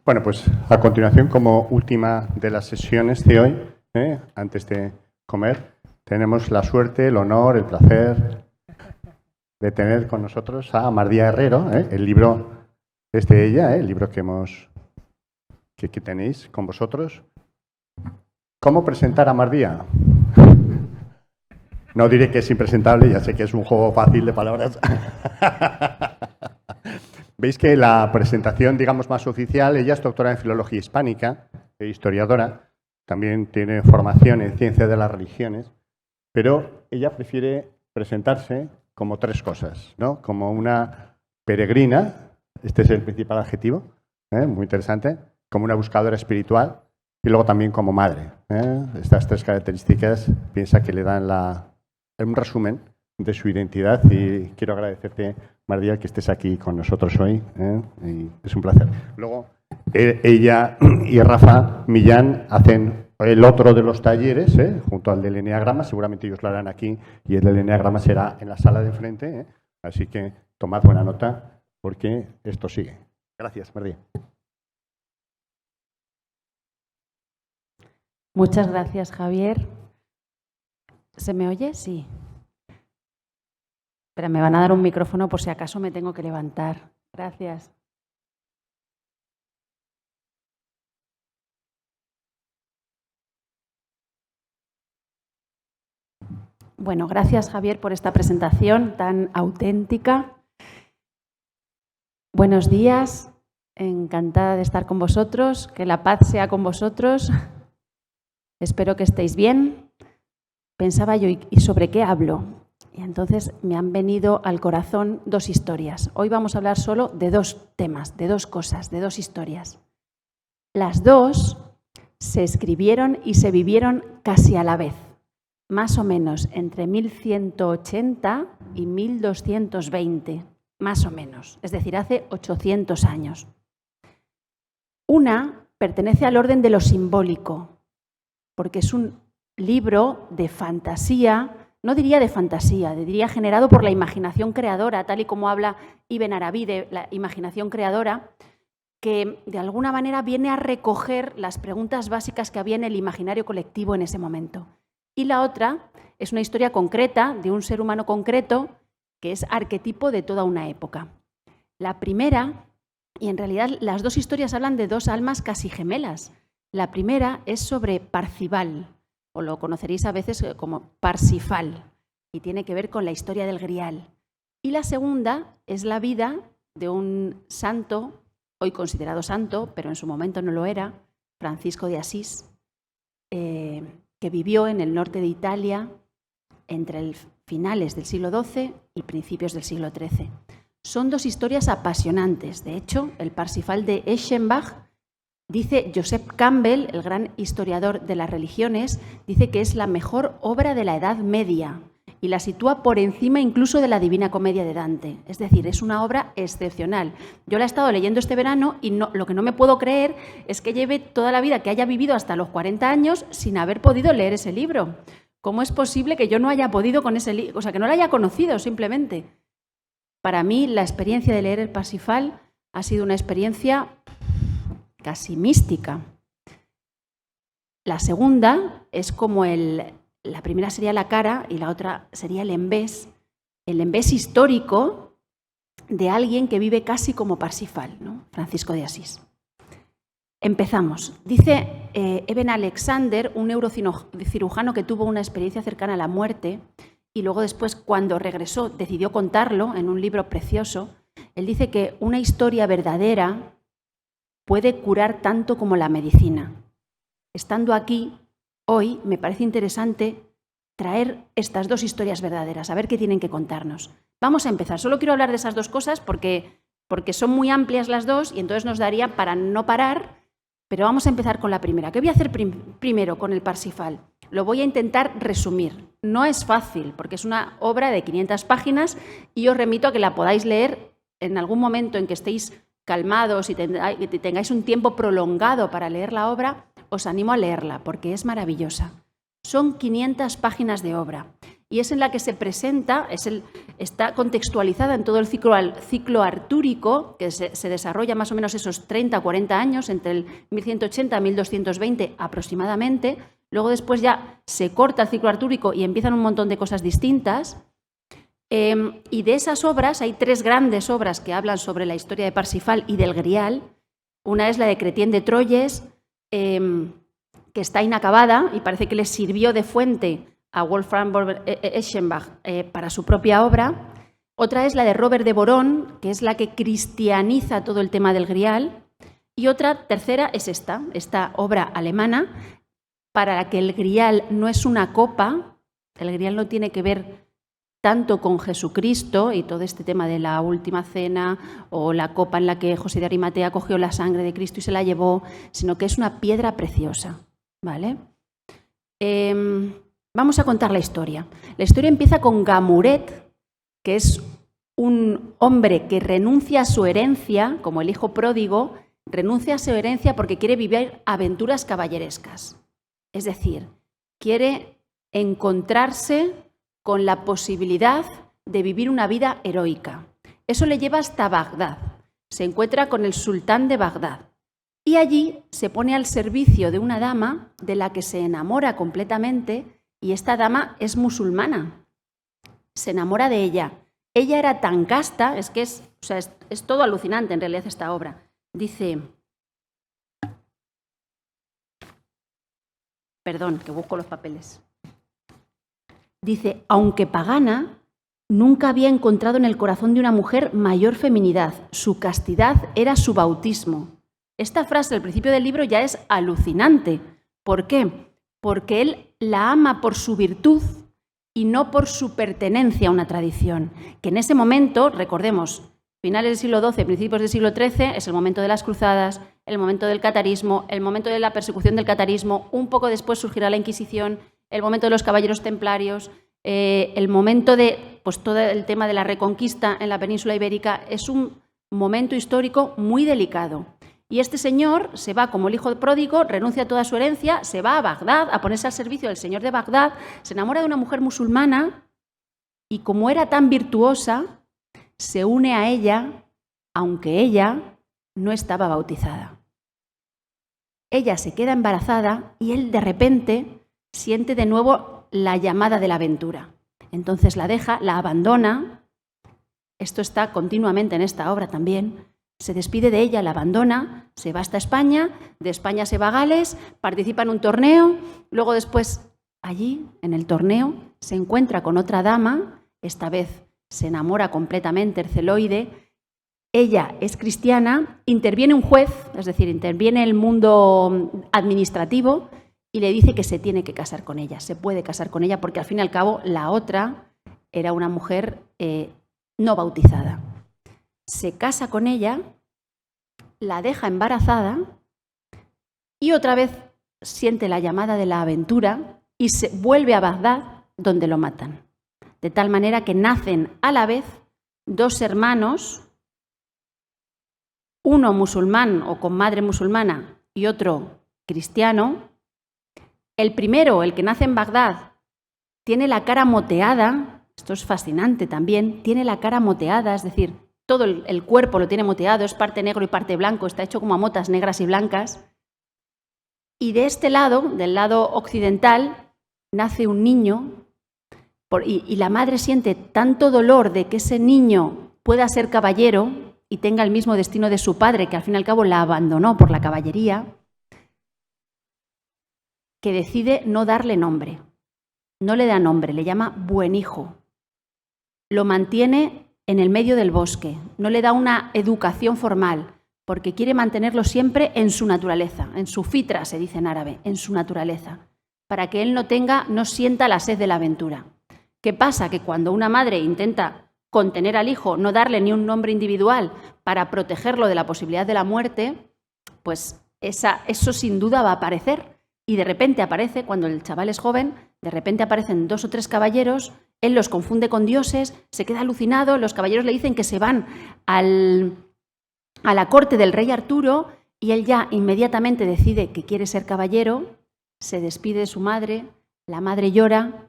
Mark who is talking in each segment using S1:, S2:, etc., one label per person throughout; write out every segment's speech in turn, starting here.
S1: Bueno, pues a continuación, como última de las sesiones de hoy, antes de comer, tenemos la suerte, el honor, el placer de tener con nosotros a Mardía Herrero. El libro es de ella, el libro que tenéis con vosotros. ¿Cómo presentar a Mardía? No diré que es impresentable, ya sé que es un juego fácil de palabras. Veis que la presentación, digamos, más oficial, ella es doctora en Filología Hispánica, e historiadora, también tiene formación en Ciencia de las Religiones, pero ella prefiere presentarse como tres cosas, ¿no? Como una peregrina, este es el principal adjetivo, muy interesante, como una buscadora espiritual y luego también como madre. Estas tres características piensa que le dan un resumen de su identidad y quiero agradecerte, Mardía, que estés aquí con nosotros hoy. Y es un placer. Luego, ella y Rafa Millán hacen el otro de los talleres, junto al del Eneagrama. Seguramente ellos lo harán aquí y el del Eneagrama será en la sala de enfrente. Así que tomad buena nota porque esto sigue. Gracias, Mardía.
S2: Muchas gracias, Javier. ¿Se me oye? Sí. Espera, me van a dar un micrófono por si acaso me tengo que levantar. Gracias. Bueno, gracias, Javier, por esta presentación tan auténtica. Buenos días, encantada de estar con vosotros, que la paz sea con vosotros. Espero que estéis bien. Pensaba yo, ¿y sobre qué hablo? Y entonces me han venido al corazón dos historias. Hoy vamos a hablar solo de dos temas, de dos cosas, de dos historias. Las dos se escribieron y se vivieron casi a la vez, más o menos entre 1180 y 1220, más o menos, es decir, hace 800 años. Una pertenece al orden de lo simbólico, porque es un libro de fantasía, no diría de fantasía, diría generado por la imaginación creadora, tal y como habla Ibn Arabi de la imaginación creadora, que de alguna manera viene a recoger las preguntas básicas que había en el imaginario colectivo en ese momento. Y la otra es una historia concreta de un ser humano concreto que es arquetipo de toda una época. La primera, y en realidad las dos historias hablan de dos almas casi gemelas. La primera es sobre Parcival, o lo conoceréis a veces como Parsifal, y tiene que ver con la historia del Grial. Y la segunda es la vida de un santo, hoy considerado santo, pero en su momento no lo era, Francisco de Asís, que vivió en el norte de Italia entre finales del siglo XII y principios del siglo XIII. Son dos historias apasionantes. De hecho, el Parsifal de Eschenbach, dice Joseph Campbell, el gran historiador de las religiones, dice que es la mejor obra de la Edad Media y la sitúa por encima incluso de la Divina Comedia de Dante. Es decir, es una obra excepcional. Yo la he estado leyendo este verano y lo que no me puedo creer es que lleve toda la vida, que haya vivido hasta los 40 años sin haber podido leer ese libro. ¿Cómo es posible que yo no haya podido con ese libro? O sea, que no lo haya conocido simplemente. Para mí, la experiencia de leer el Parsifal ha sido una experiencia casi mística. La segunda es como la primera sería la cara y la otra sería el envés histórico de alguien que vive casi como Parsifal, ¿no? Francisco de Asís. Empezamos. Dice Eben Alexander, un neurocirujano que tuvo una experiencia cercana a la muerte y luego después, cuando regresó, decidió contarlo en un libro precioso. Él dice que una historia verdadera puede curar tanto como la medicina. Estando aquí, hoy, me parece interesante traer estas dos historias verdaderas, a ver qué tienen que contarnos. Vamos a empezar. Solo quiero hablar de esas dos cosas porque son muy amplias las dos y entonces nos daría para no parar, pero vamos a empezar con la primera. ¿Qué voy a hacer primero con el Parsifal? Lo voy a intentar resumir. No es fácil porque es una obra de 500 páginas y os remito a que la podáis leer en algún momento en que estéis calmados y tengáis un tiempo prolongado para leer la obra. Os animo a leerla porque es maravillosa. Son 500 páginas de obra y es en la que se presenta, está contextualizada en todo el ciclo artúrico, que se desarrolla más o menos esos 30 o 40 años, entre el 1180 a 1220 aproximadamente. Luego después ya se corta el ciclo artúrico y empiezan un montón de cosas distintas. Y de esas obras, hay 3 grandes obras que hablan sobre la historia de Parsifal y del Grial. Una es la de Chrétien de Troyes, que está inacabada y parece que le sirvió de fuente a Wolfram Eschenbach para su propia obra. Otra es la de Robert de Borón, que es la que cristianiza todo el tema del Grial. Y otra, tercera, es esta obra alemana, para la que el Grial no es una copa, el Grial no tiene que ver tanto con Jesucristo y todo este tema de la última cena o la copa en la que José de Arimatea cogió la sangre de Cristo y se la llevó, sino que es una piedra preciosa, ¿vale? Vamos a contar la historia. La historia empieza con Gamuret, que es un hombre que renuncia a su herencia, como el hijo pródigo, renuncia a su herencia porque quiere vivir aventuras caballerescas. Es decir, quiere encontrarse con la posibilidad de vivir una vida heroica. Eso le lleva hasta Bagdad. Se encuentra con el sultán de Bagdad y allí se pone al servicio de una dama de la que se enamora completamente, y esta dama es musulmana. Se enamora de ella. Ella era tan casta, es todo alucinante en realidad esta obra. Dice, perdón, que busco los papeles. Dice, aunque pagana, nunca había encontrado en el corazón de una mujer mayor feminidad. Su castidad era su bautismo. Esta frase al principio del libro ya es alucinante. ¿Por qué? Porque él la ama por su virtud y no por su pertenencia a una tradición. Que en ese momento, recordemos, finales del siglo XII, principios del siglo XIII, es el momento de las cruzadas, el momento del catarismo, el momento de la persecución del catarismo, un poco después surgirá la Inquisición, el momento de los caballeros templarios, el momento de todo el tema de la reconquista en la península ibérica. Es un momento histórico muy delicado. Y este señor se va como el hijo pródigo, renuncia a toda su herencia, se va a Bagdad a ponerse al servicio del señor de Bagdad, se enamora de una mujer musulmana y como era tan virtuosa, se une a ella, aunque ella no estaba bautizada. Ella se queda embarazada y él de repente siente de nuevo la llamada de la aventura. Entonces la deja, la abandona. Esto está continuamente en esta obra también. Se despide de ella, la abandona, se va hasta España, de España se va a Gales, participa en un torneo, luego después allí, en el torneo, se encuentra con otra dama, esta vez se enamora completamente, Erceloide. Ella es cristiana, interviene un juez, es decir, interviene el mundo administrativo y le dice que se tiene que casar con ella, se puede casar con ella porque al fin y al cabo la otra era una mujer no bautizada. Se casa con ella, la deja embarazada y otra vez siente la llamada de la aventura y se vuelve a Bagdad, donde lo matan. De tal manera que nacen a la vez 2 hermanos, uno musulmán o con madre musulmana y otro cristiano. El primero, el que nace en Bagdad, tiene la cara moteada, esto es fascinante también, tiene la cara moteada, es decir, todo el cuerpo lo tiene moteado, es parte negro y parte blanco, está hecho como a motas negras y blancas. Y de este lado, del lado occidental, nace un niño y la madre siente tanto dolor de que ese niño pueda ser caballero y tenga el mismo destino de su padre, que al fin y al cabo la abandonó por la caballería, que decide no darle nombre. No le da nombre, le llama buen hijo. Lo mantiene en el medio del bosque, no le da una educación formal, porque quiere mantenerlo siempre en su naturaleza, en su fitra, se dice en árabe, en su naturaleza, para que él no sienta la sed de la aventura. ¿Qué pasa? Que cuando una madre intenta contener al hijo, no darle ni un nombre individual para protegerlo de la posibilidad de la muerte, pues eso sin duda va a aparecer. Y de repente aparece, cuando el chaval es joven, de repente aparecen 2 o 3 caballeros, él los confunde con dioses, se queda alucinado, los caballeros le dicen que se van a la corte del rey Arturo y él ya inmediatamente decide que quiere ser caballero, se despide de su madre, la madre llora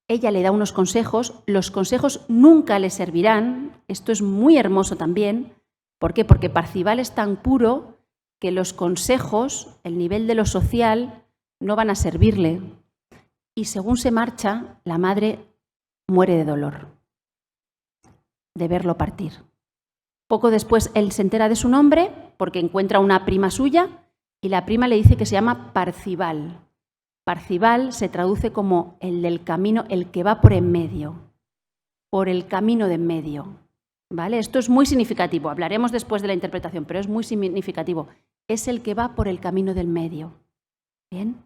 S2: ella le da unos consejos, los consejos nunca le servirán, esto es muy hermoso también. ¿Por qué? Porque Parzival es tan puro que los consejos, el nivel de lo social, no van a servirle. Y según se marcha, la madre muere de dolor, de verlo partir. Poco después él se entera de su nombre porque encuentra una prima suya y la prima le dice que se llama Parzival. Parzival se traduce como el del camino, el que va por en medio, por el camino de en medio. ¿Vale? Esto es muy significativo, hablaremos después de la interpretación, pero es muy significativo. Es el que va por el camino del medio. ¿Bien?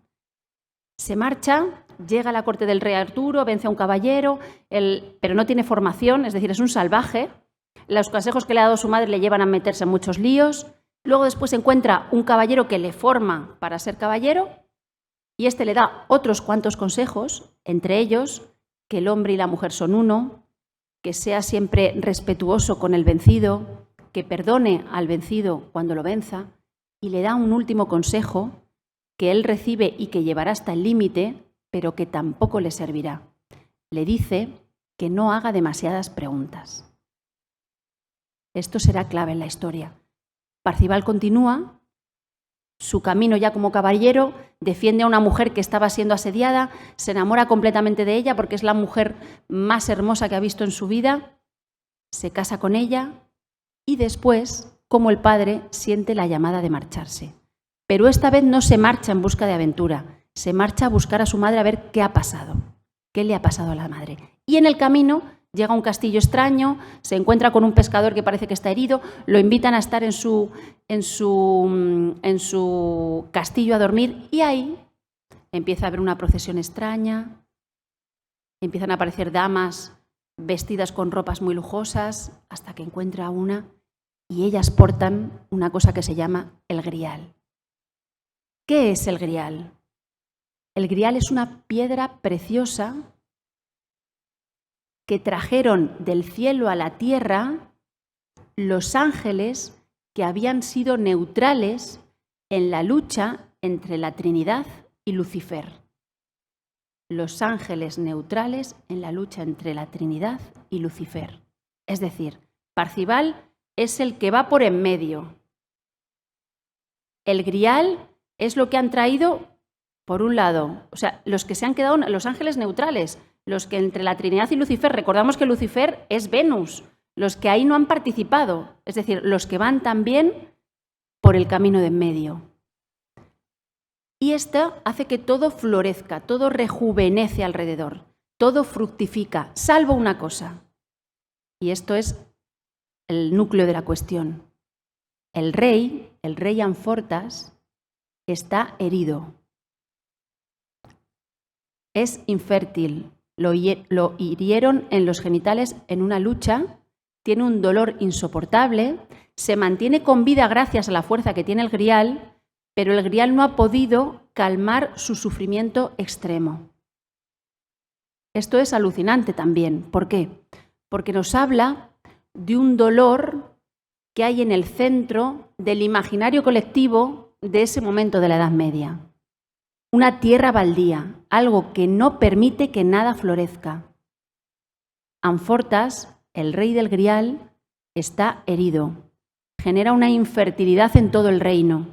S2: Se marcha, llega a la corte del rey Arturo, vence a un caballero, pero no tiene formación, es decir, es un salvaje. Los consejos que le ha dado su madre le llevan a meterse en muchos líos. Luego después encuentra un caballero que le forma para ser caballero y este le da otros cuantos consejos, entre ellos que el hombre y la mujer son uno, que sea siempre respetuoso con el vencido, que perdone al vencido cuando lo venza, y le da un último consejo que él recibe y que llevará hasta el límite, pero que tampoco le servirá. Le dice que no haga demasiadas preguntas. Esto será clave en la historia. Parzival continúa su camino ya como caballero, defiende a una mujer que estaba siendo asediada, se enamora completamente de ella porque es la mujer más hermosa que ha visto en su vida, se casa con ella y después, como el padre, siente la llamada de marcharse. Pero esta vez no se marcha en busca de aventura, se marcha a buscar a su madre a ver qué ha pasado, qué le ha pasado a la madre. Y en el camino llega a un castillo extraño, se encuentra con un pescador que parece que está herido, lo invitan a estar en su castillo a dormir y ahí empieza a haber una procesión extraña, empiezan a aparecer damas vestidas con ropas muy lujosas hasta que encuentra a una y ellas portan una cosa que se llama el grial. ¿Qué es el grial? El grial es una piedra preciosa que trajeron del cielo a la tierra los ángeles que habían sido neutrales en la lucha entre la Trinidad y Lucifer. Los ángeles neutrales en la lucha entre la Trinidad y Lucifer. Es decir, Parzival es el que va por en medio. El grial es lo que han traído, por un lado, o sea, los que se han quedado, los ángeles neutrales, los que entre la Trinidad y Lucifer, recordamos que Lucifer es Venus, los que ahí no han participado, es decir, los que van también por el camino de en medio. Y esto hace que todo florezca, todo rejuvenece alrededor, todo fructifica, salvo una cosa. Y esto es el núcleo de la cuestión. El rey Anfortas, está herido. Es infértil. Lo hirieron en los genitales en una lucha, tiene un dolor insoportable, se mantiene con vida gracias a la fuerza que tiene el grial, pero el grial no ha podido calmar su sufrimiento extremo. Esto es alucinante también. ¿Por qué? Porque nos habla de un dolor que hay en el centro del imaginario colectivo de ese momento de la Edad Media. Una tierra baldía, algo que no permite que nada florezca. Anfortas, el rey del grial, está herido. Genera una infertilidad en todo el reino.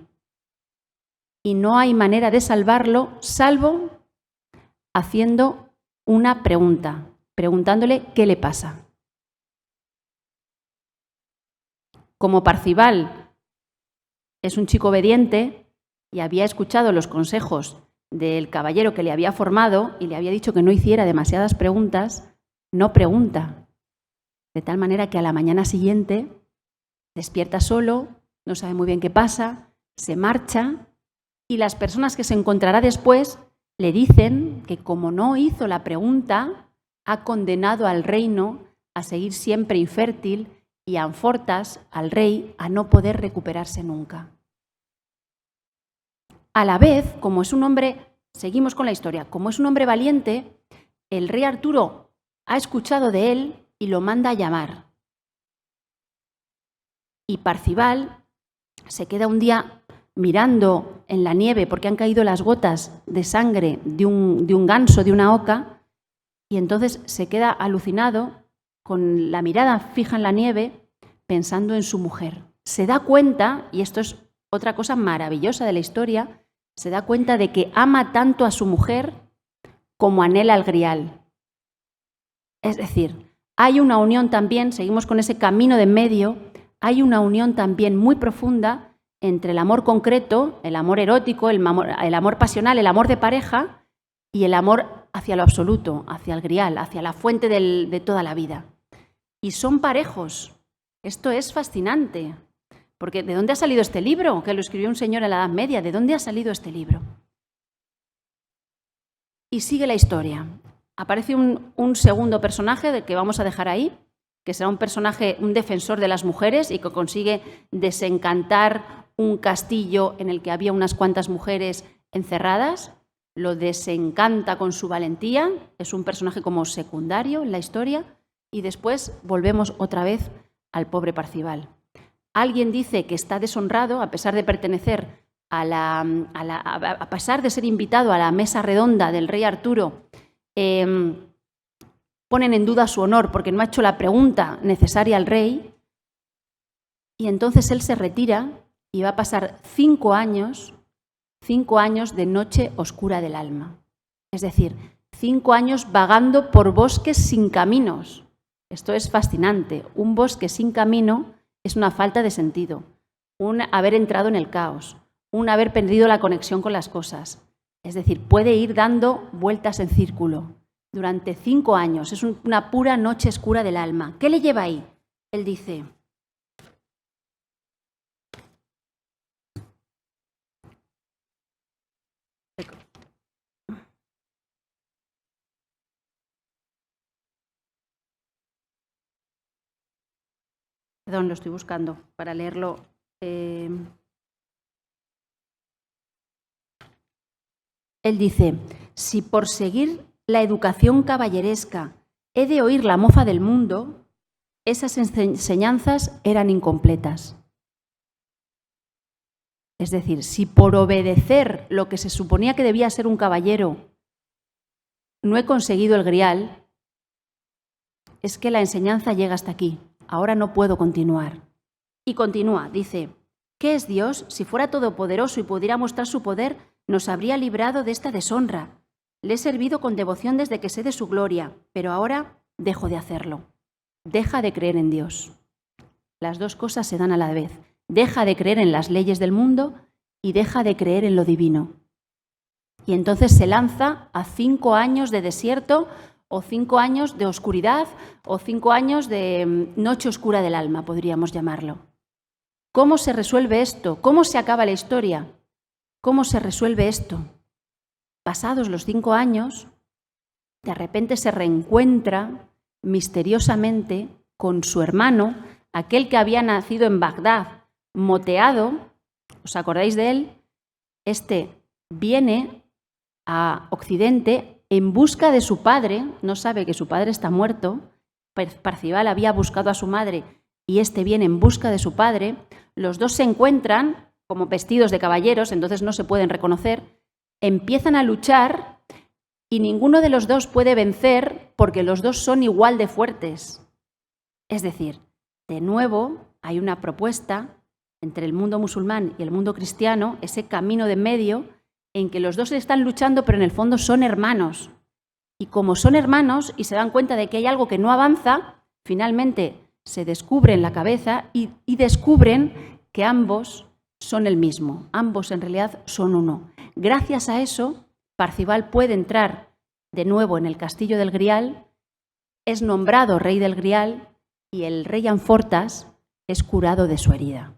S2: Y no hay manera de salvarlo salvo haciendo una pregunta, preguntándole qué le pasa. Como Parzival es un chico obediente y había escuchado los consejos del caballero que le había formado y le había dicho que no hiciera demasiadas preguntas, no pregunta. De tal manera que a la mañana siguiente despierta solo, no sabe muy bien qué pasa, se marcha y las personas que se encontrará después le dicen que como no hizo la pregunta, ha condenado al reino a seguir siempre infértil y a Anfortas, al rey, a no poder recuperarse nunca. A la vez, como es un hombre, seguimos con la historia, como es un hombre valiente, el rey Arturo ha escuchado de él y lo manda a llamar. Y Parzival se queda un día mirando en la nieve porque han caído las gotas de sangre de un ganso, de una oca, Y entonces se queda alucinado, con la mirada fija en la nieve, pensando en su mujer. Se da cuenta, y esto es otra cosa maravillosa de la historia, se da cuenta de que ama tanto a su mujer como anhela el grial. Es decir, hay una unión también, seguimos con ese camino de en medio, hay una unión también muy profunda entre el amor concreto, el amor erótico, el amor pasional, el amor de pareja y el amor hacia lo absoluto, hacia el grial, hacia la fuente de toda la vida. Y son parejos. Esto es fascinante. Porque ¿de dónde ha salido este libro? Que lo escribió un señor en la Edad Media. ¿De dónde ha salido este libro? Y sigue la historia. Aparece un segundo personaje del que vamos a dejar ahí, que será un personaje, un defensor de las mujeres y que consigue desencantar un castillo en el que había unas cuantas mujeres encerradas. Lo desencanta con su valentía. Es un personaje como secundario en la historia. Y después volvemos otra vez al pobre Parcival. Alguien dice que está deshonrado a pesar de pertenecer a pesar de ser invitado a la mesa redonda del rey Arturo. Ponen en duda su honor porque no ha hecho la pregunta necesaria al rey. Y entonces él se retira y va a pasar 5 años de noche oscura del alma. Es decir, 5 años vagando por bosques sin caminos. Esto es fascinante. Un bosque sin camino es una falta de sentido, un haber entrado en el caos, un haber perdido la conexión con las cosas. Es decir, puede ir dando vueltas en círculo durante 5 años. Es una pura noche oscura del alma. ¿Qué le lleva ahí? Él dice: perdón, lo estoy buscando para leerlo. Él dice: si por seguir la educación caballeresca he de oír la mofa del mundo, esas enseñanzas eran incompletas. Es decir, si por obedecer lo que se suponía que debía ser un caballero no he conseguido el grial, es que la enseñanza llega hasta aquí. Ahora no puedo continuar. Y continúa, dice: ¿qué es Dios? Si fuera todopoderoso y pudiera mostrar su poder, nos habría librado de esta deshonra. Le he servido con devoción desde que sé de su gloria, pero ahora dejo de hacerlo. Deja de creer en Dios. Las dos cosas se dan a la vez. Deja de creer en las leyes del mundo y deja de creer en lo divino. Y entonces se lanza a 5 años de desierto, o 5 años de oscuridad, o 5 años de noche oscura del alma, podríamos llamarlo. ¿Cómo se resuelve esto? ¿Cómo se acaba la historia? ¿Cómo se resuelve esto? Pasados los 5 años, de repente se reencuentra misteriosamente con su hermano, aquel que había nacido en Bagdad, moteado. ¿Os acordáis de él? Este viene a Occidente en busca de su padre, no sabe que su padre está muerto. Parcival había buscado a su madre y este viene en busca de su padre. Los dos se encuentran como vestidos de caballeros, entonces no se pueden reconocer. Empiezan a luchar y ninguno de los dos puede vencer porque los dos son igual de fuertes. Es decir, de nuevo hay una propuesta entre el mundo musulmán y el mundo cristiano, ese camino de medio en que los dos están luchando, pero en el fondo son hermanos. Y como son hermanos y se dan cuenta de que hay algo que no avanza, finalmente se descubren la cabeza y descubren que ambos son el mismo. Ambos en realidad son uno. Gracias a eso, Parcival puede entrar de nuevo en el castillo del Grial, es nombrado rey del Grial y el rey Anfortas es curado de su herida.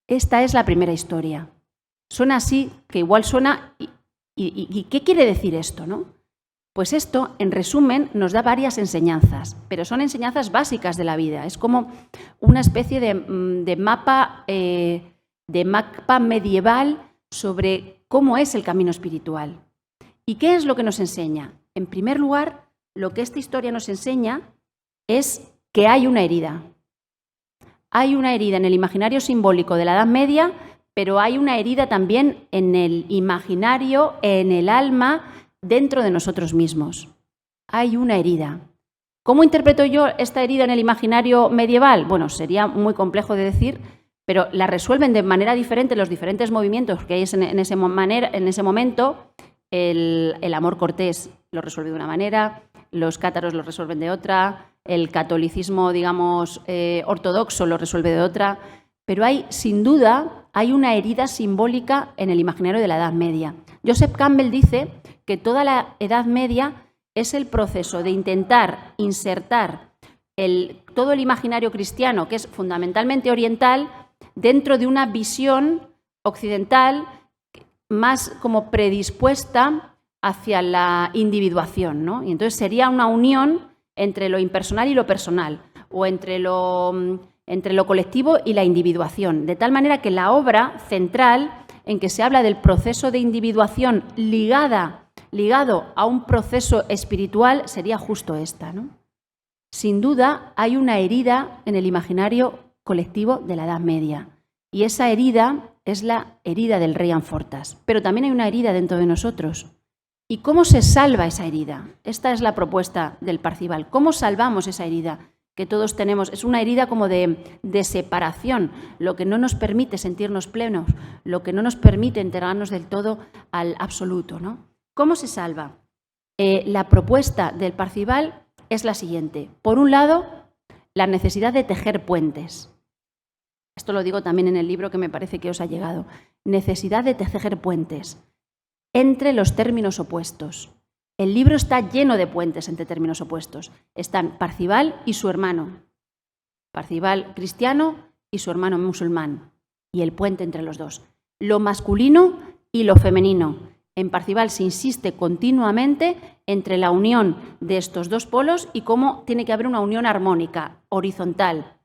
S2: Esta es la primera historia. Suena así, que igual suena... ¿Y qué quiere decir esto, no? Pues esto, en resumen, nos da varias enseñanzas, pero son enseñanzas básicas de la vida. Es como una especie de mapa medieval sobre cómo es el camino espiritual. ¿Y qué es lo que nos enseña? En primer lugar, lo que esta historia nos enseña es que hay una herida. Hay una herida en el imaginario simbólico de la Edad Media, pero hay una herida también en el imaginario, en el alma, dentro de nosotros mismos. hay una herida. ¿Cómo interpreto yo esta herida en el imaginario medieval? Bueno, sería muy complejo de decir, pero la resuelven de manera diferente los diferentes movimientos que hay en ese momento. El amor cortés lo resuelve de una manera, los cátaros lo resuelven de otra, el catolicismo, digamos, ortodoxo lo resuelve de otra, pero sin duda, hay una herida simbólica en el imaginario de la Edad Media. Joseph Campbell dice que toda la Edad Media es el proceso de intentar insertar todo el imaginario cristiano, que es fundamentalmente oriental, dentro de una visión occidental más como predispuesta hacia la individuación, ¿no? Y entonces sería una unión entre lo impersonal y lo personal, o entre lo colectivo y la individuación, de tal manera que la obra central en que se habla del proceso de individuación ligado a un proceso espiritual sería justo esta, ¿no? Sin duda, hay una herida en el imaginario colectivo de la Edad Media, y esa herida es la herida del rey Amfortas, pero también hay una herida dentro de nosotros. ¿Y cómo se salva esa herida? Esta es la propuesta del Parzival. ¿Cómo salvamos esa herida que todos tenemos? Es una herida como de separación, lo que no nos permite sentirnos plenos, lo que no nos permite entregarnos del todo al absoluto, ¿no? ¿Cómo se salva? La propuesta del Parzival es la siguiente. Por un lado, la necesidad de tejer puentes. Esto lo digo también en el libro que me parece que os ha llegado. Necesidad de tejer puentes entre los términos opuestos. El libro está lleno de puentes entre términos opuestos. Están Parzival y su hermano. Parzival cristiano y su hermano musulmán. Y el puente entre los dos. Lo masculino y lo femenino. En Parzival se insiste continuamente entre la unión de estos dos polos y cómo tiene que haber una unión armónica, horizontal.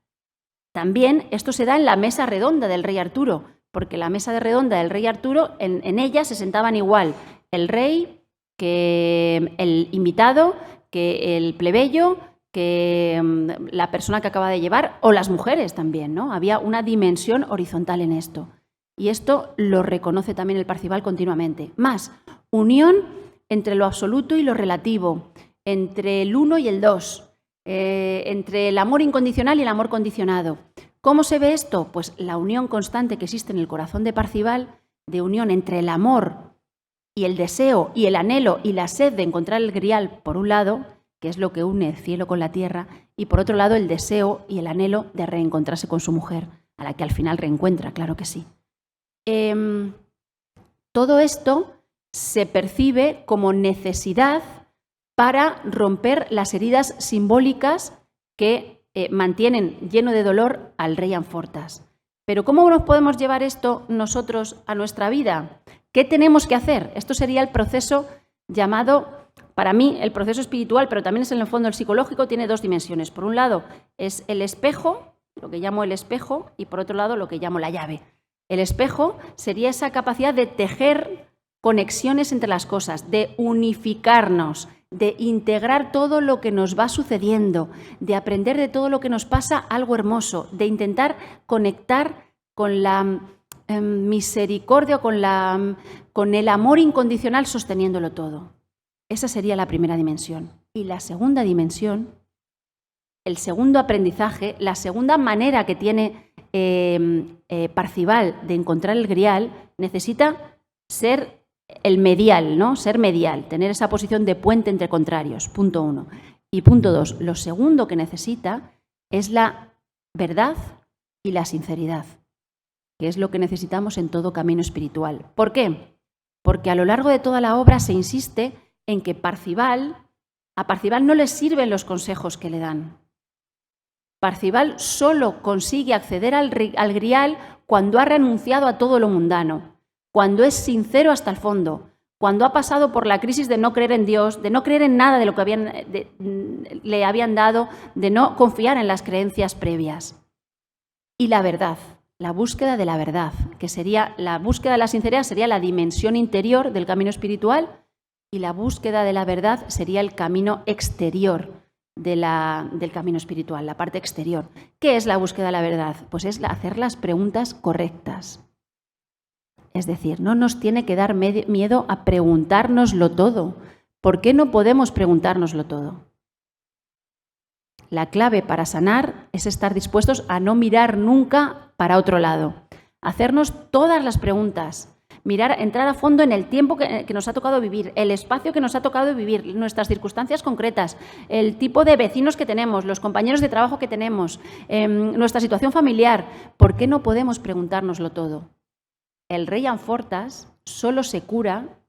S2: También esto se da en la mesa redonda del rey Arturo, porque la mesa redonda del rey Arturo, en ella se sentaban igual el rey, que el invitado, que el plebeyo, que la persona que acaba de llevar, o las mujeres también, ¿no? Había una dimensión horizontal en esto. Y esto lo reconoce también el Parzival continuamente. Más, unión entre lo absoluto y lo relativo, entre el uno y el dos, entre el amor incondicional y el amor condicionado. ¿Cómo se ve esto? Pues la unión constante que existe en el corazón de Parzival, de unión entre el amor y el deseo y el anhelo y la sed de encontrar el grial, por un lado, que es lo que une el cielo con la tierra, y por otro lado el deseo y el anhelo de reencontrarse con su mujer, a la que al final reencuentra, claro que sí. Todo esto se percibe como necesidad para romper las heridas simbólicas que mantienen lleno de dolor al rey Amfortas. Pero ¿cómo nos podemos llevar esto nosotros a nuestra vida? ¿Qué tenemos que hacer? Esto sería el proceso llamado, para mí, el proceso espiritual, pero también es en el fondo el psicológico, tiene dos dimensiones. Por un lado es el espejo, lo que llamo el espejo, y por otro lado lo que llamo la llave. El espejo sería esa capacidad de tejer conexiones entre las cosas, de unificarnos, de integrar todo lo que nos va sucediendo, de aprender de todo lo que nos pasa algo hermoso, de intentar conectar con la misericordia, con el amor incondicional sosteniéndolo todo. Esa sería la primera dimensión. Y la segunda dimensión, el segundo aprendizaje, la segunda manera que tiene Parzival de encontrar el grial, necesita ser el medial, ¿no? Ser medial, tener esa posición de puente entre contrarios, punto 1. Y punto 2, lo segundo que necesita es la verdad y la sinceridad, que es lo que necesitamos en todo camino espiritual. ¿Por qué? Porque a lo largo de toda la obra se insiste en que a Parzival no le sirven los consejos que le dan. Parzival solo consigue acceder al grial cuando ha renunciado a todo lo mundano, cuando es sincero hasta el fondo, cuando ha pasado por la crisis de no creer en Dios, de no creer en nada de lo que le habían dado, de no confiar en las creencias previas. Y la verdad, la búsqueda de la verdad, que sería la búsqueda de la sinceridad, sería la dimensión interior del camino espiritual, y la búsqueda de la verdad sería el camino exterior del camino espiritual, la parte exterior. ¿Qué es la búsqueda de la verdad? Pues es hacer las preguntas correctas. Es decir, no nos tiene que dar miedo a preguntárnoslo todo, ¿Por qué no podemos preguntárnoslo todo? La clave para sanar es estar dispuestos a no mirar nunca para otro lado, hacernos todas las preguntas, entrar a fondo en el tiempo que nos ha tocado vivir, el espacio que nos ha tocado vivir, nuestras circunstancias concretas, el tipo de vecinos que tenemos, los compañeros de trabajo que tenemos, nuestra situación familiar. ¿Por qué no podemos preguntárnoslo todo? El rey Amfortas solo se cura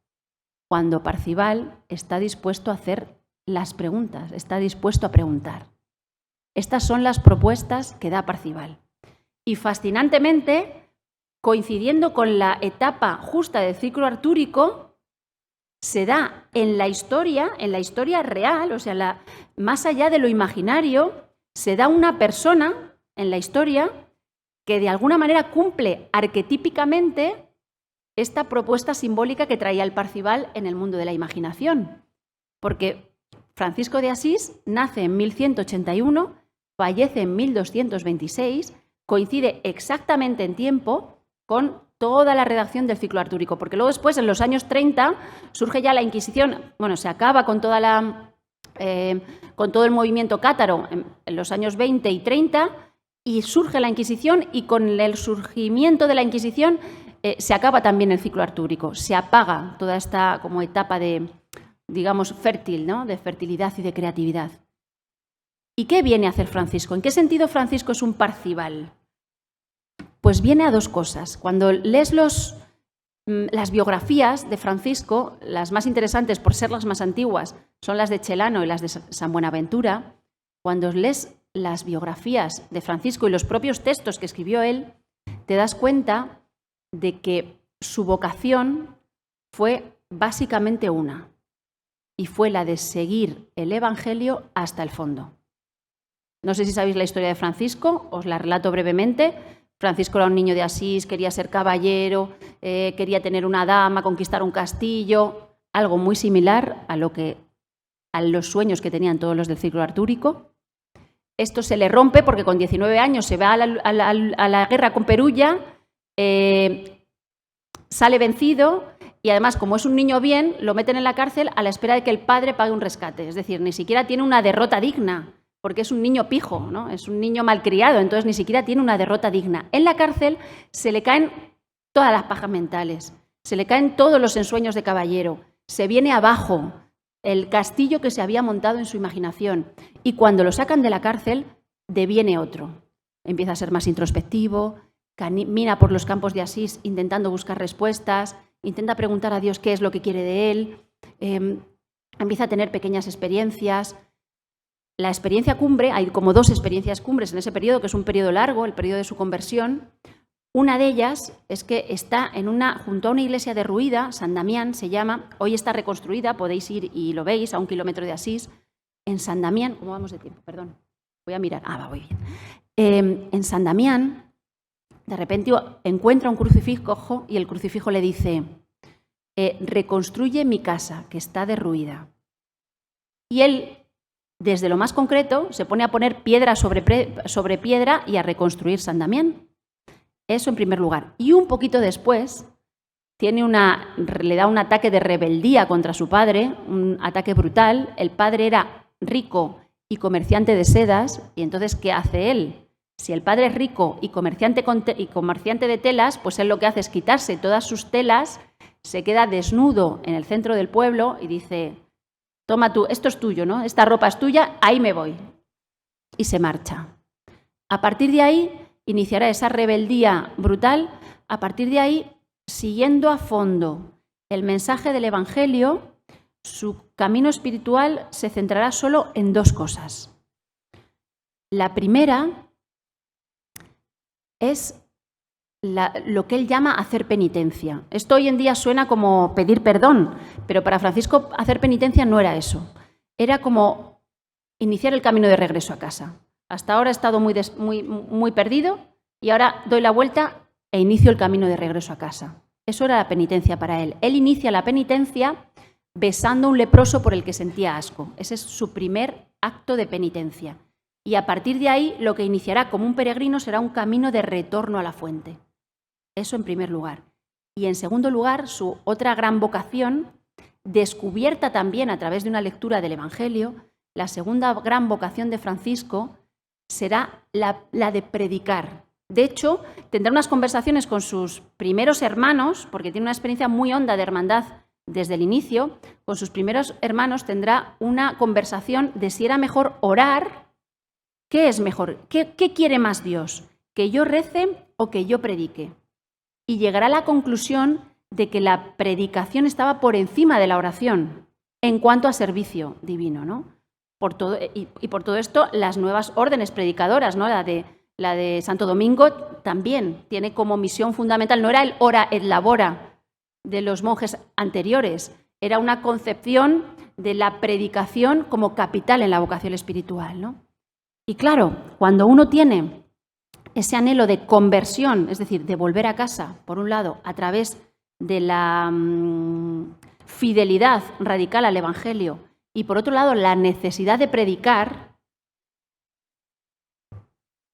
S2: cuando Parzival está dispuesto a hacer las preguntas, está dispuesto a preguntar. Estas son las propuestas que da Parzival. Y fascinantemente, coincidiendo con la etapa justa del ciclo artúrico, se da en la historia real, o sea, más allá de lo imaginario, se da una persona en la historia que de alguna manera cumple arquetípicamente esta propuesta simbólica que traía el Parzival en el mundo de la imaginación. Porque Francisco de Asís nace en 1181, fallece en 1226, coincide exactamente en tiempo con toda la redacción del ciclo artúrico, porque luego después, en los años 30, surge ya la Inquisición, se acaba con todo el movimiento cátaro en los años 20 y 30, y surge la Inquisición, y con el surgimiento de la Inquisición se acaba también el ciclo artúrico, se apaga toda esta como etapa de, digamos, fértil, ¿no?, de fertilidad y de creatividad. ¿Y qué viene a hacer Francisco? ¿En qué sentido Francisco es un Parzival? Pues viene a dos cosas. Cuando lees las biografías de Francisco, las más interesantes por ser las más antiguas son las de Chelano y las de San Buenaventura. Cuando lees las biografías de Francisco y los propios textos que escribió él, te das cuenta de que su vocación fue básicamente una, y fue la de seguir el Evangelio hasta el fondo. No sé si sabéis la historia de Francisco, os la relato brevemente. Francisco era un niño de Asís, quería ser caballero, quería tener una dama, conquistar un castillo, algo muy similar a los sueños que tenían todos los del ciclo artúrico. Esto se le rompe porque con 19 años se va a la guerra con Perugia, sale vencido y además, como es un niño bien, lo meten en la cárcel a la espera de que el padre pague un rescate. Es decir, ni siquiera tiene una derrota digna, porque es un niño pijo, ¿no? Es un niño malcriado, entonces ni siquiera tiene una derrota digna. En la cárcel se le caen todas las pajas mentales, se le caen todos los ensueños de caballero, se viene abajo el castillo que se había montado en su imaginación, y cuando lo sacan de la cárcel deviene otro. Empieza a ser más introspectivo, camina por los campos de Asís intentando buscar respuestas, intenta preguntar a Dios qué es lo que quiere de él, empieza a tener pequeñas experiencias. La experiencia cumbre, hay como dos experiencias cumbres en ese periodo, que es un periodo largo, el periodo de su conversión. Una de ellas es que está junto a una iglesia derruida, San Damián se llama, hoy está reconstruida, podéis ir y lo veis, a 1 kilómetro de Asís. En San Damián, ¿cómo vamos de tiempo? Perdón, voy a mirar. Va muy bien. En San Damián, de repente encuentra un crucifijo y el crucifijo le dice, reconstruye mi casa, que está derruida. Y él, desde lo más concreto, se pone a poner piedra sobre piedra y a reconstruir San Damián. Eso en primer lugar. Y un poquito después le da un ataque de rebeldía contra su padre, un ataque brutal. El padre era rico y comerciante de sedas, y entonces, ¿qué hace él? Si el padre es rico y comerciante de telas, pues él lo que hace es quitarse todas sus telas, se queda desnudo en el centro del pueblo y dice, toma tú, esto es tuyo, ¿no? Esta ropa es tuya, ahí me voy. Y se marcha. A partir de ahí iniciará esa rebeldía brutal. A partir de ahí, siguiendo a fondo el mensaje del Evangelio, su camino espiritual se centrará solo en dos cosas. La primera es lo que él llama hacer penitencia. Esto hoy en día suena como pedir perdón, pero para Francisco hacer penitencia no era eso. Era como iniciar el camino de regreso a casa. Hasta ahora he estado muy perdido y ahora doy la vuelta e inicio el camino de regreso a casa. Eso era la penitencia para él. Él inicia la penitencia besando a un leproso por el que sentía asco. Ese es su primer acto de penitencia. Y a partir de ahí, lo que iniciará como un peregrino será un camino de retorno a la fuente. Eso en primer lugar. Y en segundo lugar, su otra gran vocación descubierta también a través de una lectura del Evangelio, la segunda gran vocación de Francisco será la de predicar. De hecho, tendrá unas conversaciones con sus primeros hermanos, porque tiene una experiencia muy honda de hermandad desde el inicio. Con sus primeros hermanos tendrá una conversación de si era mejor orar. ¿Qué es mejor? ¿Qué quiere más Dios? ¿Que yo rece o que yo predique? Y llegará a la conclusión de que la predicación estaba por encima de la oración en cuanto a servicio divino, ¿no? Por todo esto, las nuevas órdenes predicadoras, ¿no? La de Santo Domingo también tiene como misión fundamental, no era el ora et labora de los monjes anteriores, era una concepción de la predicación como capital en la vocación espiritual, ¿no? Y claro, cuando uno tiene ese anhelo de conversión, es decir, de volver a casa, por un lado, a través de la fidelidad radical al Evangelio, y por otro lado, la necesidad de predicar,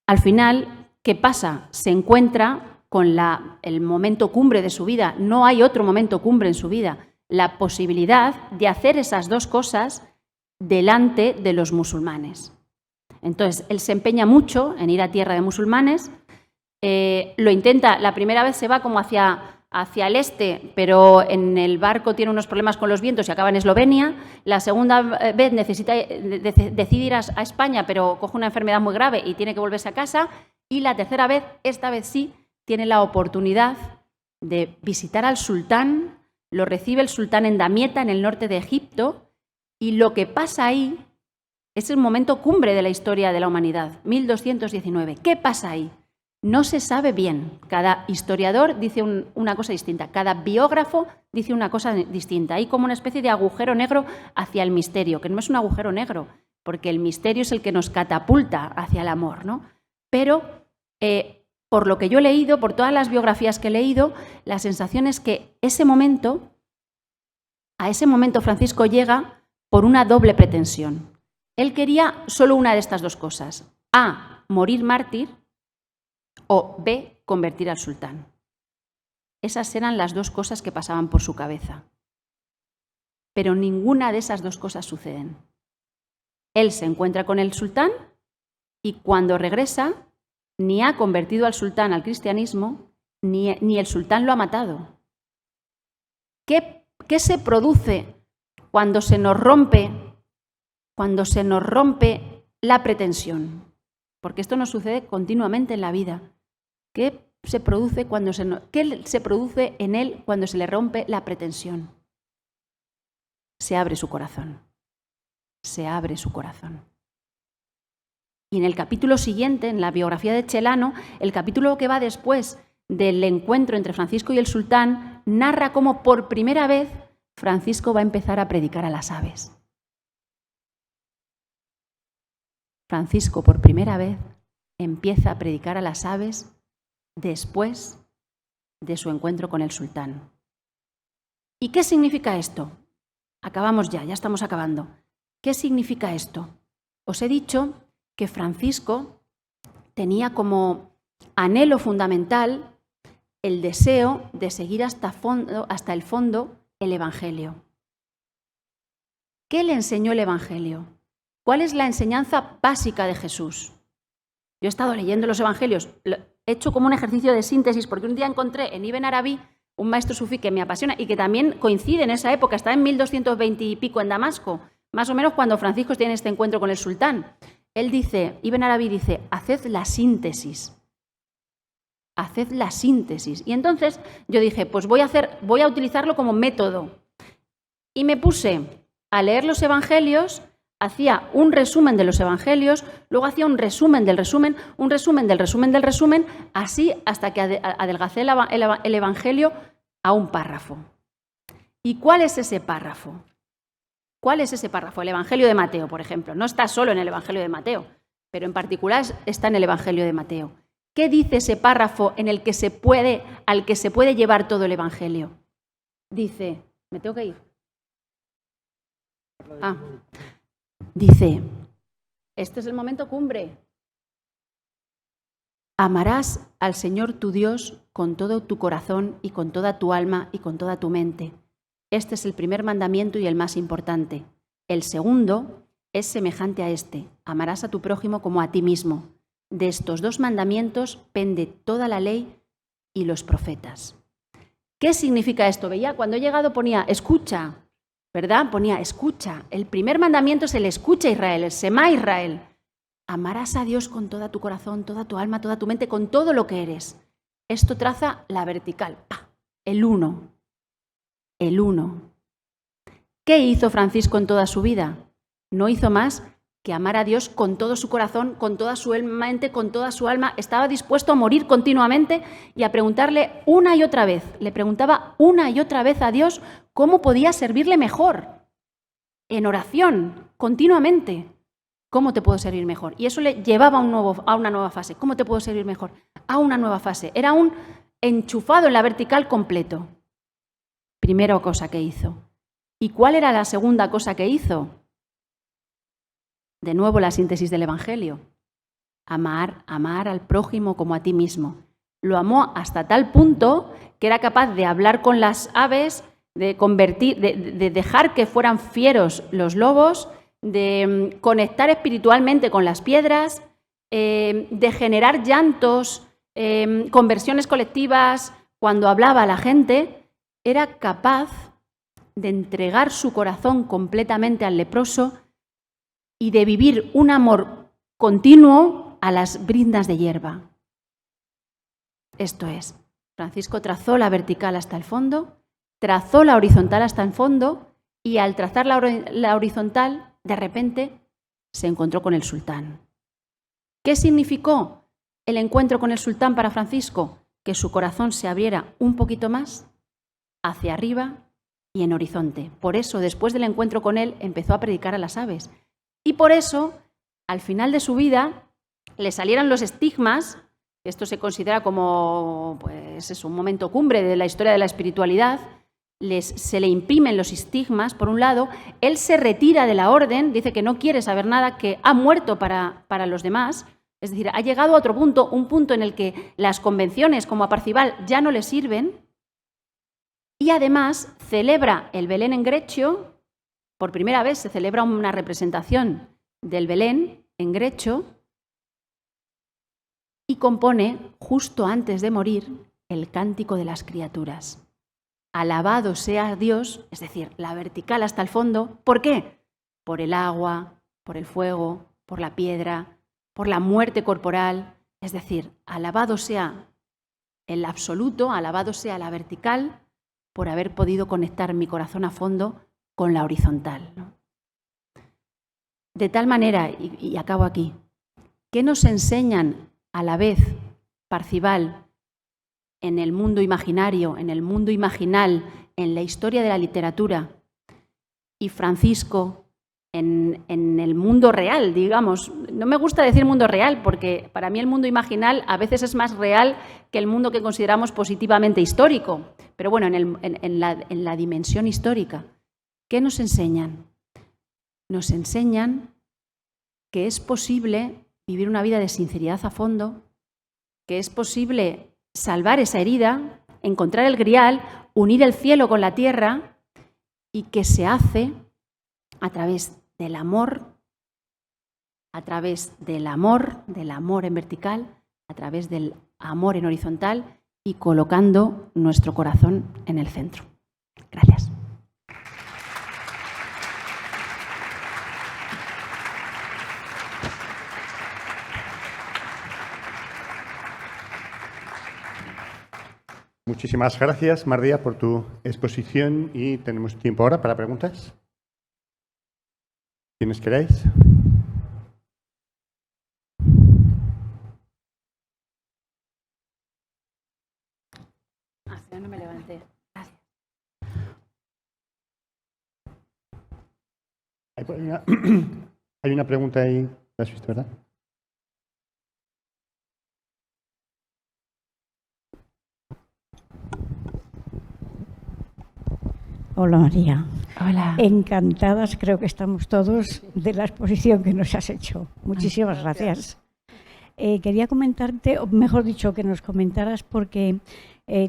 S2: al final, ¿qué pasa? Se encuentra con el momento cumbre de su vida. No hay otro momento cumbre en su vida. La posibilidad de hacer esas dos cosas delante de los musulmanes. Entonces, él se empeña mucho en ir a tierra de musulmanes. Lo intenta, la primera vez se va como hacia el este, pero en el barco tiene unos problemas con los vientos y acaba en Eslovenia. La segunda vez decide ir a España, pero coge una enfermedad muy grave y tiene que volverse a casa. Y la tercera vez, esta vez sí, tiene la oportunidad de visitar al sultán. Lo recibe el sultán en Damieta, en el norte de Egipto, y lo que pasa ahí es el momento cumbre de la historia de la humanidad, 1219. ¿Qué pasa ahí? No se sabe bien. Cada historiador dice una cosa distinta, cada biógrafo dice una cosa distinta. Hay como una especie de agujero negro hacia el misterio, que no es un agujero negro, porque el misterio es el que nos catapulta hacia el amor, ¿no? Pero por lo que yo he leído, por todas las biografías que he leído, la sensación es que a ese momento Francisco llega por una doble pretensión. Él quería solo una de estas dos cosas: A, morir mártir, o B, convertir al sultán. Esas eran las dos cosas que pasaban por su cabeza. Pero ninguna de esas dos cosas suceden. Él se encuentra con el sultán y cuando regresa ni ha convertido al sultán al cristianismo, ni el sultán lo ha matado. ¿Qué se produce cuando se nos rompe la pretensión? Porque esto nos sucede continuamente en la vida. ¿Qué se produce en él cuando se le rompe la pretensión? Se abre su corazón. Se abre su corazón. Y en el capítulo siguiente, en la biografía de Celano, el capítulo que va después del encuentro entre Francisco y el sultán, narra cómo por primera vez Francisco va a empezar a predicar a las aves. Francisco por primera vez empieza a predicar a las aves después de su encuentro con el sultán. ¿Y qué significa esto? Acabamos ya estamos acabando. ¿Qué significa esto? Os he dicho que Francisco tenía como anhelo fundamental el deseo de seguir hasta el fondo el Evangelio. ¿Qué le enseñó el Evangelio? ¿Cuál es la enseñanza básica de Jesús? Yo he estado leyendo los Evangelios, he hecho como un ejercicio de síntesis, porque un día encontré en Ibn Arabi un maestro sufí que me apasiona y que también coincide en esa época, está en 1220 y pico en Damasco, más o menos cuando Francisco tiene este encuentro con el sultán. Él dice, Ibn Arabi dice, haced la síntesis. Haced la síntesis. Y entonces yo dije, pues voy a utilizarlo como método. Y me puse a leer los Evangelios, hacía un resumen de los Evangelios, luego hacía un resumen del resumen, un resumen del resumen del resumen, así hasta que adelgacé el Evangelio a un párrafo. ¿Y cuál es ese párrafo? ¿Cuál es ese párrafo? El Evangelio de Mateo, por ejemplo. No está solo en el Evangelio de Mateo, pero en particular está en el Evangelio de Mateo. ¿Qué dice ese párrafo en el que al que se puede llevar todo el Evangelio? Dice, ¿me tengo que ir? Dice, este es el momento cumbre. Amarás al Señor tu Dios con todo tu corazón y con toda tu alma y con toda tu mente. Este es el primer mandamiento y el más importante. El segundo es semejante a este: amarás a tu prójimo como a ti mismo. De estos 2 mandamientos pende toda la ley y los profetas. ¿Qué significa esto? Veía, cuando he llegado ponía escucha, ¿verdad? Ponía escucha. El primer mandamiento es el escucha Israel, el Semá Israel. Amarás a Dios con toda tu corazón, toda tu alma, toda tu mente, con todo lo que eres. Esto traza la vertical, el uno. El uno. ¿Qué hizo Francisco en toda su vida? No hizo más que amar a Dios con todo su corazón, con toda su mente, con toda su alma. Estaba dispuesto a morir continuamente y a preguntarle una y otra vez. Le preguntaba una y otra vez a Dios cómo podía servirle mejor. En oración, continuamente. ¿Cómo te puedo servir mejor? Y eso le llevaba a una nueva fase. ¿Cómo te puedo servir mejor? A una nueva fase. Era un enchufado en la vertical completo. Primera cosa que hizo. ¿Y cuál era la segunda cosa que hizo? De nuevo la síntesis del Evangelio. Amar al prójimo como a ti mismo. Lo amó hasta tal punto que era capaz de hablar con las aves, de dejar que fueran fieros los lobos, de conectar espiritualmente con las piedras, de generar llantos, conversiones colectivas cuando hablaba a la gente. Era capaz de entregar su corazón completamente al leproso y de vivir un amor continuo a las brindas de hierba. Esto es, Francisco trazó la vertical hasta el fondo, trazó la horizontal hasta el fondo y al trazar la horizontal, de repente se encontró con el sultán. ¿Qué significó el encuentro con el sultán para Francisco? Que su corazón se abriera un poquito más hacia arriba y en horizonte. Por eso, después del encuentro con él, empezó a predicar a las aves. Y por eso, al final de su vida, le salieron los estigmas. Esto se considera como pues, es un momento cumbre de la historia de la espiritualidad. Se le imprimen los estigmas, por un lado. Él se retira de la orden, dice que no quiere saber nada, que ha muerto para los demás. Es decir, ha llegado a otro punto, un punto en el que las convenciones como a Parcival ya no le sirven. Y además celebra el Belén en Grecho. Por primera vez se celebra una representación del Belén en Grecho y compone, justo antes de morir, el Cántico de las Criaturas. Alabado sea Dios, es decir, la vertical hasta el fondo. ¿Por qué? Por el agua, por el fuego, por la piedra, por la muerte corporal. Es decir, alabado sea el absoluto, alabado sea la vertical, por haber podido conectar mi corazón a fondo con la horizontal, ¿no? De tal manera, y acabo aquí, ¿qué nos enseñan a la vez Parcival en el mundo imaginario, en el mundo imaginal, en la historia de la literatura, y Francisco en el mundo real, digamos? No me gusta decir mundo real porque para mí el mundo imaginal a veces es más real que el mundo que consideramos positivamente histórico. Pero bueno, en la dimensión histórica, ¿qué nos enseñan? Nos enseñan que es posible vivir una vida de sinceridad a fondo, que es posible salvar esa herida, encontrar el grial, unir el cielo con la tierra, y que se hace a través del amor, en vertical, a través del amor en horizontal y colocando nuestro corazón en el centro. Gracias.
S1: Muchísimas gracias, Mardía, por tu exposición y tenemos tiempo ahora para preguntas. ¿Quienes queráis?
S2: No me levanté. Gracias.
S1: Hay una pregunta ahí. ¿La has visto, verdad?
S3: Hola, María.
S2: Hola.
S3: Encantadas, creo que estamos todos, de la exposición que nos has hecho. Muchísimas gracias. quería comentarte, o mejor dicho, que nos comentaras, porque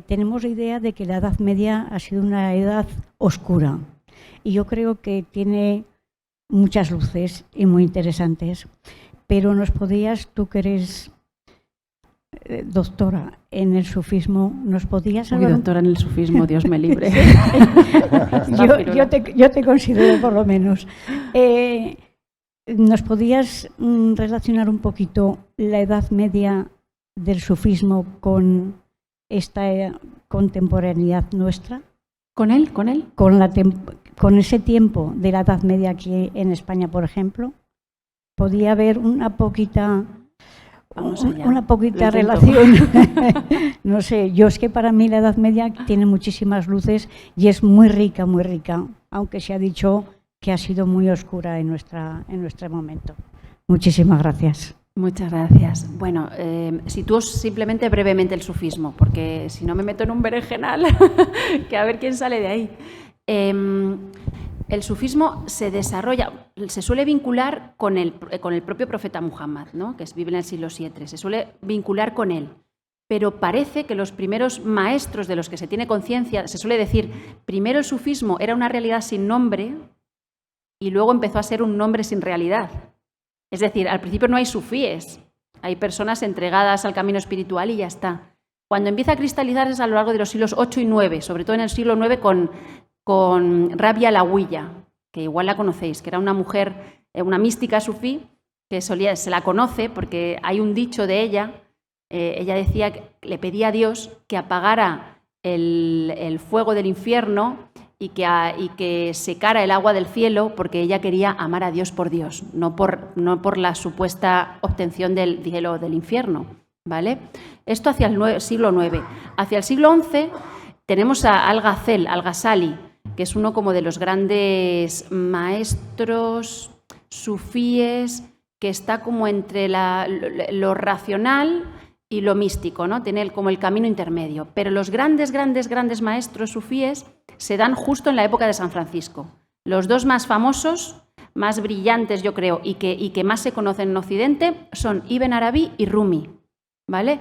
S3: tenemos la idea de que la Edad Media ha sido una edad oscura. Y yo creo que tiene muchas luces y muy interesantes. Pero nos podías, tú que eres doctora en el sufismo, ¿nos podías
S2: Soy
S3: hablar?
S2: doctora en el sufismo, Dios me libre.
S3: yo te considero por lo menos. ¿Nos podías relacionar un poquito la Edad Media del sufismo con esta contemporaneidad nuestra?
S2: ¿Con él? ¿Con él?
S3: Con ese tiempo de la Edad Media aquí en España, por ejemplo, podía haber una poquita relación. No sé, yo es que para mí la Edad Media tiene muchísimas luces y es muy rica, aunque se ha dicho que ha sido muy oscura en nuestro momento. Muchísimas gracias.
S2: Muchas gracias. Bueno, sitúo simplemente brevemente el sufismo, porque si no me meto en un berenjenal, que a ver quién sale de ahí. El sufismo se desarrolla, se suele vincular con el propio profeta Muhammad, ¿no? Que vive en el siglo VII, se suele vincular con él. Pero parece que los primeros maestros de los que se tiene conciencia, se suele decir, primero el sufismo era una realidad sin nombre y luego empezó a ser un nombre sin realidad. Es decir, al principio no hay sufíes, hay personas entregadas al camino espiritual y ya está. Cuando empieza a cristalizar es a lo largo de los siglos VIII y IX, sobre todo en el siglo IX con Rabia Alawiya, que igual la conocéis, que era una mujer, una mística sufí, que se la conoce porque hay un dicho de ella. Ella decía que le pedía a Dios que apagara el fuego del infierno y que secara el agua del cielo, porque ella quería amar a Dios por Dios, no por la supuesta obtención del cielo o del infierno, ¿vale? Esto hacia el siglo IX. Hacia el siglo XI tenemos a Al-Ghazali, que es uno como de los grandes maestros sufíes, que está como entre lo racional y lo místico, ¿no? Tiene como el camino intermedio. Pero los grandes maestros sufíes se dan justo en la época de San Francisco. Los dos más famosos, más brillantes, yo creo, y que más se conocen en Occidente, son Ibn Arabi y Rumi, ¿vale?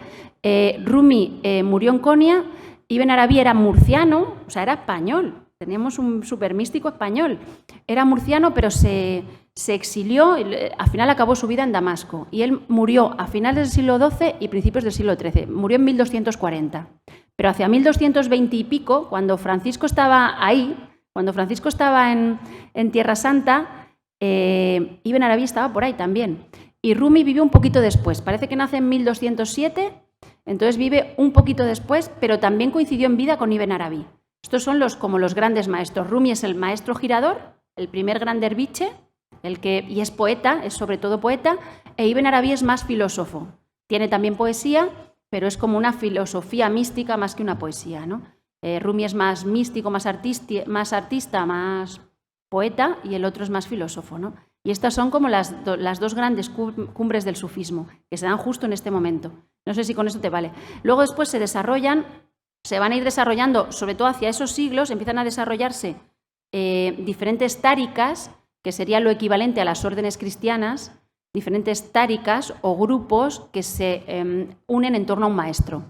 S2: Rumi murió en Konya, Ibn Arabi era murciano, o sea, era español. Teníamos un supermístico español. Era murciano, pero se exilió, y al final acabó su vida en Damasco. Y él murió a finales del siglo XII y principios del siglo XIII. Murió en 1240. Pero hacia 1220 y pico, cuando Francisco estaba ahí, cuando Francisco estaba en Tierra Santa, Ibn Arabi estaba por ahí también. Y Rumi vivió un poquito después. Parece que nace en 1207, entonces vive un poquito después, pero también coincidió en vida con Ibn Arabi. Estos son como los grandes maestros. Rumi es el maestro girador, el primer gran derviche, y es poeta, es sobre todo poeta, e Ibn Arabi es más filósofo. Tiene también poesía, pero es como una filosofía mística más que una poesía, ¿no? Rumi es más místico, más artista, más poeta, y el otro es más filósofo, ¿no? Y estas son como las dos grandes cumbres del sufismo, que se dan justo en este momento. No sé si con eso te vale. Luego después se van a ir desarrollando, sobre todo hacia esos siglos, empiezan a desarrollarse diferentes táricas, que sería lo equivalente a las órdenes cristianas, diferentes táricas o grupos que se unen en torno a un maestro,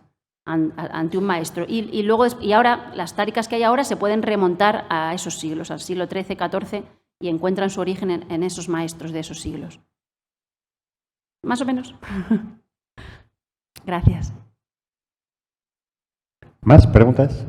S2: ante un maestro. Y ahora, las táricas que hay ahora se pueden remontar a esos siglos, al siglo XIII, XIV, y encuentran su origen en esos maestros de esos siglos. Más o menos. Gracias.
S1: ¿Más preguntas?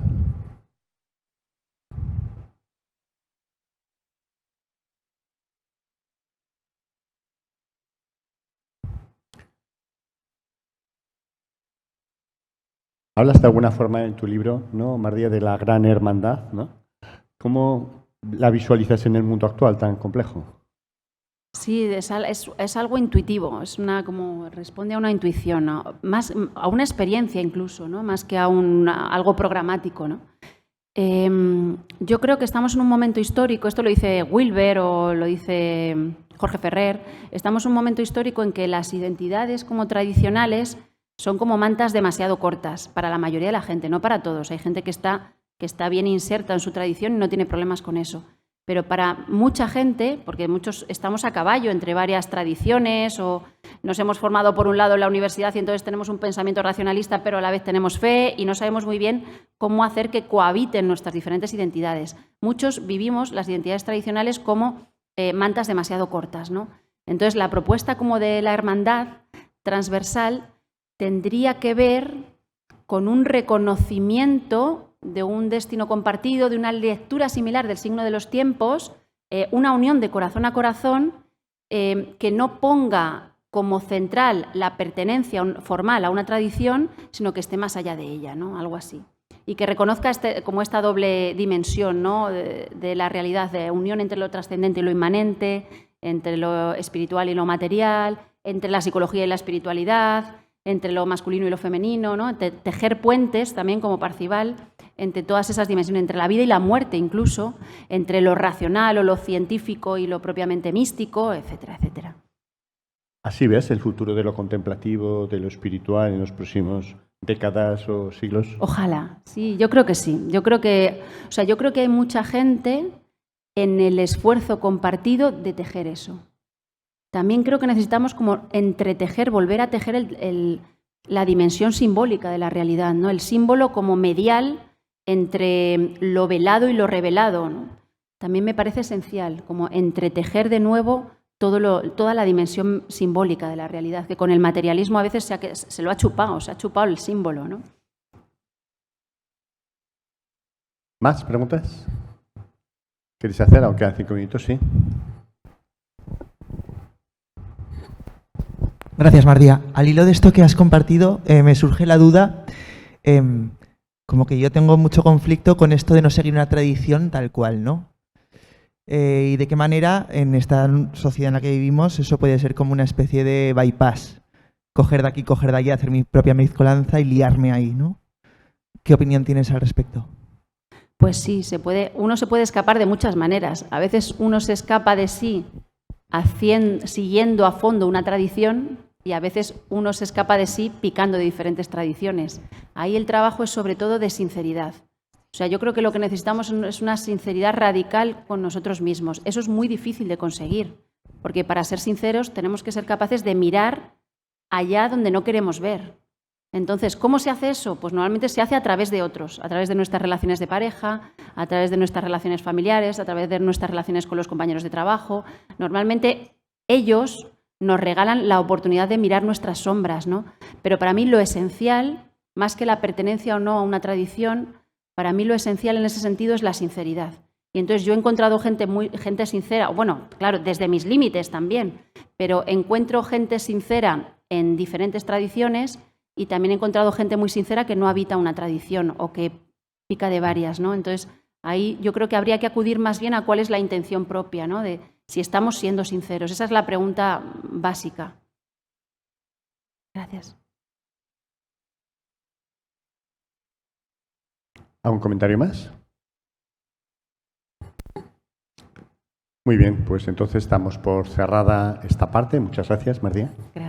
S1: Hablas de alguna forma en tu libro, ¿no, María, de la gran hermandad, ¿no? ¿Cómo la visualizas en el mundo actual tan complejo?
S2: Sí, es algo intuitivo, como responde a una intuición, ¿no? Más a una experiencia incluso, ¿no? Más que a algo programático, ¿no? Yo creo que estamos en un momento histórico, esto lo dice Wilber o lo dice Jorge Ferrer, estamos en un momento histórico en que las identidades como tradicionales son como mantas demasiado cortas para la mayoría de la gente, no para todos. Hay gente que está bien inserta en su tradición y no tiene problemas con eso. Pero para mucha gente, porque muchos estamos a caballo entre varias tradiciones o nos hemos formado por un lado en la universidad y entonces tenemos un pensamiento racionalista, pero a la vez tenemos fe y no sabemos muy bien cómo hacer que cohabiten nuestras diferentes identidades. Muchos vivimos las identidades tradicionales como mantas demasiado cortas, ¿no? Entonces, la propuesta como de la hermandad transversal tendría que ver con un reconocimiento de un destino compartido, de una lectura similar del signo de los tiempos, una unión de corazón a corazón que no ponga como central la pertenencia formal a una tradición, sino que esté más allá de ella, ¿no? Algo así. Y que reconozca como esta doble dimensión, ¿no? de la realidad, de unión entre lo trascendente y lo inmanente, entre lo espiritual y lo material, entre la psicología y la espiritualidad, entre lo masculino y lo femenino, ¿no? Tejer puentes también como Parcival entre todas esas dimensiones, entre la vida y la muerte incluso, entre lo racional o lo científico y lo propiamente místico, etcétera, etcétera.
S1: ¿Así ves el futuro de lo contemplativo, de lo espiritual en los próximos décadas o siglos?
S2: Ojalá, sí, yo creo que sí. Yo creo que hay mucha gente en el esfuerzo compartido de tejer eso. También creo que necesitamos como entretejer, volver a tejer la dimensión simbólica de la realidad, ¿no? El símbolo como medial entre lo velado y lo revelado, ¿no? También me parece esencial, como entretejer de nuevo toda la dimensión simbólica de la realidad, que con el materialismo a veces se lo ha chupado, se ha chupado el símbolo, ¿no?
S1: ¿Más preguntas? ¿Queréis hacer? Aunque quedan 5 minutos, sí.
S4: Gracias, Mardía. Al hilo de esto que has compartido, me surge la duda, como que yo tengo mucho conflicto con esto de no seguir una tradición tal cual, ¿no? Y de qué manera en esta sociedad en la que vivimos eso puede ser como una especie de bypass. Coger de aquí, coger de allá, hacer mi propia mezcolanza y liarme ahí, ¿no? ¿Qué opinión tienes al respecto?
S2: Pues sí, uno se puede escapar de muchas maneras. A veces uno se escapa de sí siguiendo a fondo una tradición y a veces uno se escapa de sí picando de diferentes tradiciones. Ahí el trabajo es sobre todo de sinceridad. O sea, yo creo que lo que necesitamos es una sinceridad radical con nosotros mismos. Eso es muy difícil de conseguir, porque para ser sinceros tenemos que ser capaces de mirar allá donde no queremos ver. Entonces, ¿cómo se hace eso? Pues normalmente se hace a través de otros, a través de nuestras relaciones de pareja, a través de nuestras relaciones familiares, a través de nuestras relaciones con los compañeros de trabajo. Normalmente ellos nos regalan la oportunidad de mirar nuestras sombras, ¿no? Pero para mí lo esencial, más que la pertenencia o no a una tradición, para mí lo esencial en ese sentido es la sinceridad. Y entonces yo he encontrado gente sincera, bueno, claro, desde mis límites también, pero encuentro gente sincera en diferentes tradiciones y también he encontrado gente muy sincera que no habita una tradición o que pica de varias, ¿no? Entonces, ahí yo creo que habría que acudir más bien a cuál es la intención propia, ¿no? De si estamos siendo sinceros. Esa es la pregunta básica. Gracias.
S1: ¿Algún comentario más? Muy bien, pues entonces estamos por cerrada esta parte. Muchas gracias, Mardía.
S2: Gracias.